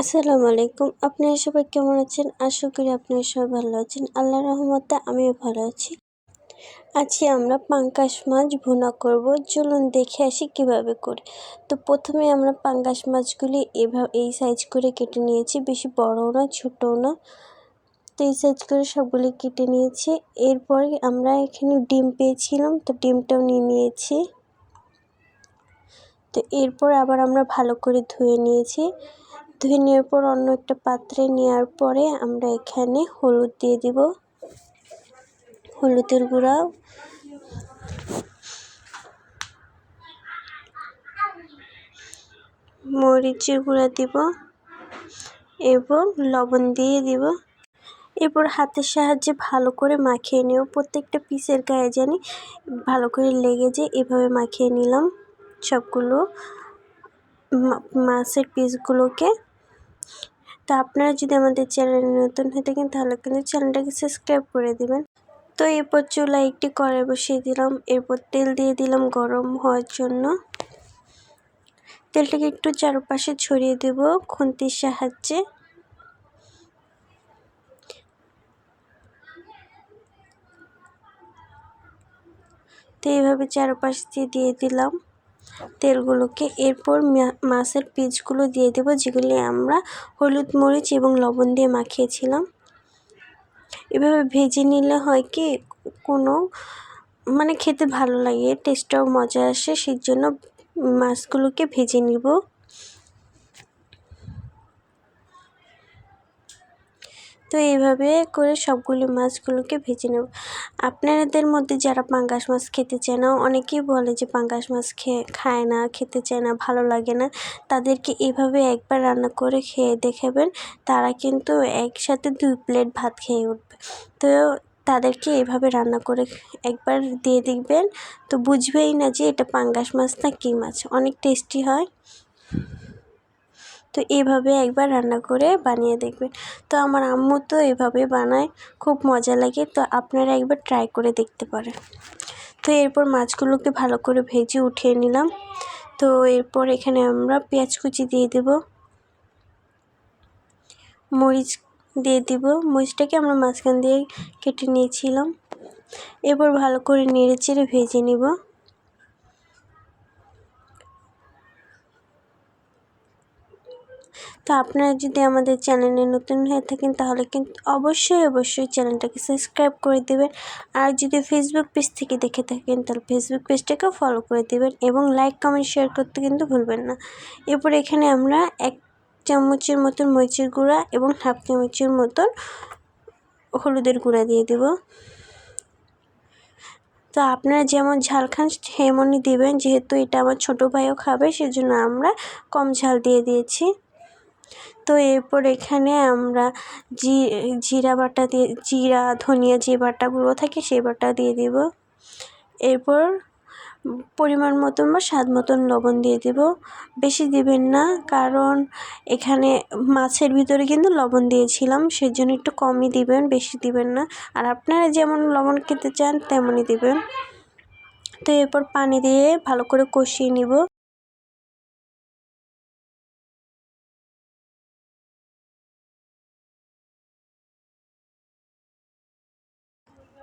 আসসালামু আলাইকুম। আপনারা সবাই কেমন আছেন? আশা করি আপনারা সবাই ভালো আছেন। আল্লাহর রহমতে আমিও ভালো আছি। আজকে আমরা পাঙ্গাস মাছ ভুনা করব। চলুন দেখে আসি কিভাবে করে। তো প্রথমে আমরা পাঙ্গাস মাছগুলি এই সাইজ করে কেটে নিয়েছি, বেশি বড়ও না ছোটও না। তো এই সাইজ করে সবগুলি কেটে নিয়েছি। এরপরে আমরা এখানে ডিম পেয়েছিলাম, তো ডিমটাও নিয়ে নিয়েছি। তো এরপর আবার আমরা ভালো করে ধুয়ে নিয়েছি। ধুয়ে নেওয়ার পর অন্য একটা পাত্রে নেওয়ার পরে আমরা এখানে হলুদ দিয়ে দিব, হলুদের গুঁড়া, মরিচের গুঁড়া দিব এবং লবণ দিয়ে দিব। এরপর হাতের সাহায্যে ভালো করে মাখিয়ে নেব, প্রত্যেকটা পিসের গায়ে জানি ভালো করে লেগে যায়, এভাবে মাখিয়ে নিলাম সবগুলো মাছের পিসগুলোকে। তো আপনারা যদি আমাদের চ্যানেলে নতুন হয়ে থাকেন তাহলে কিন্তু চ্যানেলটাকে সাবস্ক্রাইব করে দিবেন। তো এরপর চুলায় একটি কড়াই বসিয়ে দিলাম, এরপর তেল দিয়ে দিলাম গরম হওয়ার জন্য। তেলটাকে একটু চারপাশে ছড়িয়ে দেব খুন্তির সাহায্যে। তো এইভাবে চারপাশ দিয়ে দিলাম তেলগুলোকে। এরপর মাছের পিসগুলো দিয়ে দেব, যেগুলি আমরা হলুদ মরিচ এবং লবণ দিয়ে মাখিয়েছিলাম। এভাবে ভেজে নিলে হয় কি খেতে ভালো লাগে, টেস্টটাও মজা আসে, সেই জন্য মাছগুলোকে ভেজে নিব। তো এইভাবে করে সবগুলো মাছগুলোকে ভেজে নেব। আপনাদের মধ্যে যারা পাঙ্গাস মাছ খেতে চায় না, অনেকেই বলে যে পাঙ্গাস মাছ খায় না, খেতে চায় না, ভালো লাগে না, তাদেরকে এইভাবে একবার রান্না করে খেয়ে দেখাবেন, তারা কিন্তু একসাথে 2 প্লেট ভাত খেয়ে উঠবে। তো তাদেরকে এইভাবে রান্না করে একবার দিয়ে দেখবেন, তো বুঝবেই না যে এটা পাঙ্গাস মাছ না কী মাছ, অনেক টেস্টি হয়। তো এইভাবে একবার রান্না করে বানিয়ে দেখবেন। তো আমার আম্মু তো এভাবে বানায়, খুব মজা লাগে, তো আপনারা একবার ট্রাই করে দেখতে পারেন। তো এরপর মাছগুলোকে ভালো করে ভেজে উঠিয়ে নিলাম। তো এরপর এখানে আমরা পেঁয়াজ কুচি দিয়ে দেব, মরিচ দিয়ে দিব, মরিচটাকে আমরা মাঝখান দিয়ে কেটে নিয়েছিলাম। এরপর ভালো করে নেড়ে চেড়ে ভেজে নিব। তো আপনারা যদি আমাদের চ্যানেলে নতুন হয়ে থাকেন তাহলে কিন্তু অবশ্যই চ্যানেলটাকে সাবস্ক্রাইব করে দেবেন। আর যদি ফেসবুক পেজ থেকে দেখে থাকেন তাহলে ফেসবুক পেজটাকেও ফলো করে দেবেন এবং লাইক কমেন্ট শেয়ার করতে কিন্তু ভুলবেন না। এরপর এখানে আমরা 1 চামচের মতন মরিচের গুঁড়া এবং 1/2 চামচের মতন হলুদের গুঁড়া দিয়ে দেব। তো আপনারা যেমন ঝাল খান তেমনই দেবেন, যেহেতু এটা আমার ছোটো ভাইও খাবে সেজন্য আমরা কম ঝাল দিয়ে দিয়েছি। তো এরপর এখানে আমরা জিরা বাটা দিয়ে, জিরা ধনিয়া যে বাটাগুলো থাকে সেই বাটা দিয়ে দেব। এরপর পরিমাণ মতন বা স্বাদ মতন লবণ দিয়ে দেব, বেশি দিবেন না, কারণ এখানে মাছের ভিতরে কিন্তু লবণ দিয়েছিলাম, সেজন্য একটু কমই দিবেন, বেশি দিবেন না। আর আপনারা যেমন লবণ খেতে চান তেমনই দিবেন। তো এরপর পানি দিয়ে ভালো করে কষিয়ে নিব।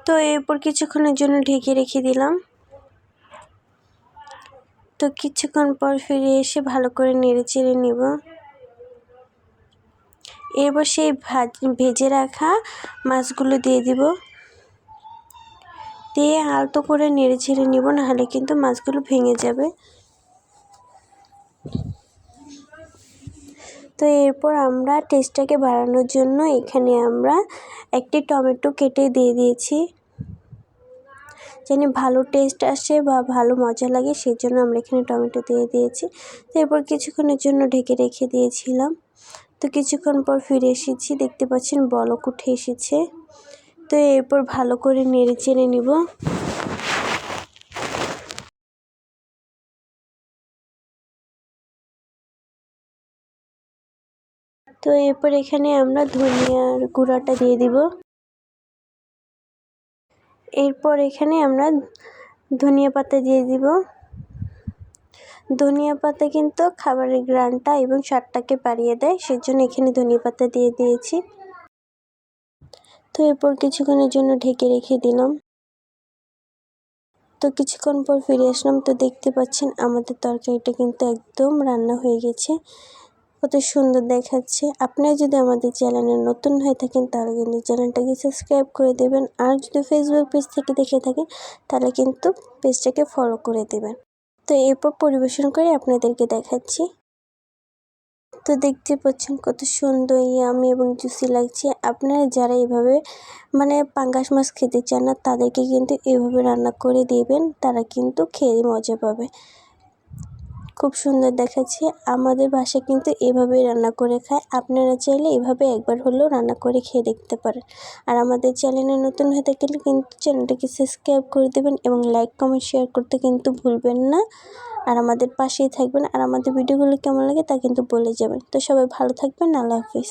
তো এরপর কিছুক্ষণের জন্য ঢেকে রেখে দিলাম। তো কিছুক্ষণ পর ফিরে এসে ভালো করে নেড়ে চেড়ে নিব। এরপর সেই ভেজে রাখা মাছগুলো দিয়ে দিব, দিয়ে আলতো করে নেড়ে ছেড়ে নিব, নাহলে কিন্তু মাছগুলো ভেঙে যাবে। তো এরপর আমরা টেস্টটাকে বাড়ানোর জন্য এখানে আমরা একটি টমেটো কেটে দিয়ে দিয়েছি, যেন ভালো টেস্ট আসে বা ভালো মজা লাগে, সেই জন্য আমরা এখানে টমেটো দিয়ে দিয়েছি। তো এরপর কিছুক্ষণের জন্য ঢেকে রেখে দিয়েছিলাম। তো কিছুক্ষণ পর ফিরে এসেছি, দেখতে পাচ্ছেন বলক উঠে এসেছে। তো এরপর ভালো করে নেড়ে চেড়ে নিব। তো এরপর এখানে আমরা ধনিয়ার গুঁড়াটা দিয়ে দিব। এরপর এখানে আমরা ধনিয়া পাতা দিয়ে দিব। ধনিয়া পাতা কিন্তু খাবারের ঘ্রাণটা এবং স্বাদটাকে বাড়িয়ে দেয়, সেজন্য এখানে ধনিয়া পাতা দিয়ে দিয়েছি। তো এরপর কিছুক্ষণের জন্য ঢেকে রেখে দিলাম। তো কিছুক্ষণ পর ফিরে আসলাম। তো দেখতে পাচ্ছেন আমাদের তরকারিটা কিন্তু একদম রান্না হয়ে গেছে, কত সুন্দর দেখাচ্ছে। আপনারা যদি আমাদের চ্যানেলে নতুন হয়ে থাকেন তাহলে কিন্তু চ্যানেলটাকে সাবস্ক্রাইব করে দেবেন, আর যদি ফেসবুক পেজ থেকে দেখে থাকেন তাহলে কিন্তু পেজটাকে ফলো করে দেবেন। তো এরপর পরিবেশন করে আপনাদেরকে দেখাচ্ছি। তো দেখতে পাচ্ছেন কত সুন্দর ইয়ামি এবং জুসি লাগছে। আপনারা যারা এভাবে পাঙ্গাস মাছ খেতে চান না তাদেরকে কিন্তু এভাবে রান্না করে দেবেন, তারা কিন্তু খেয়ে মজা পাবে। খুব সুন্দর দেখাচ্ছে। আমাদের বাসায় কিন্তু এভাবেই রান্না করে খায়। আপনারা চাইলে এভাবে একবার হলেও রান্না করে খেয়ে দেখতে পারেন। আর আমাদের চ্যানেলে নতুন হয়ে থাকলে কিন্তু চ্যানেলটাকে সাবস্ক্রাইব করে দেবেন এবং লাইক কমেন্ট শেয়ার করতে কিন্তু ভুলবেন না। আর আমাদের পাশেই থাকবেন, আর আমাদের ভিডিওগুলো কেমন লাগে তা কিন্তু বলে যাবেন। তো সবাই ভালো থাকবেন। আল্লাহ হাফিজ।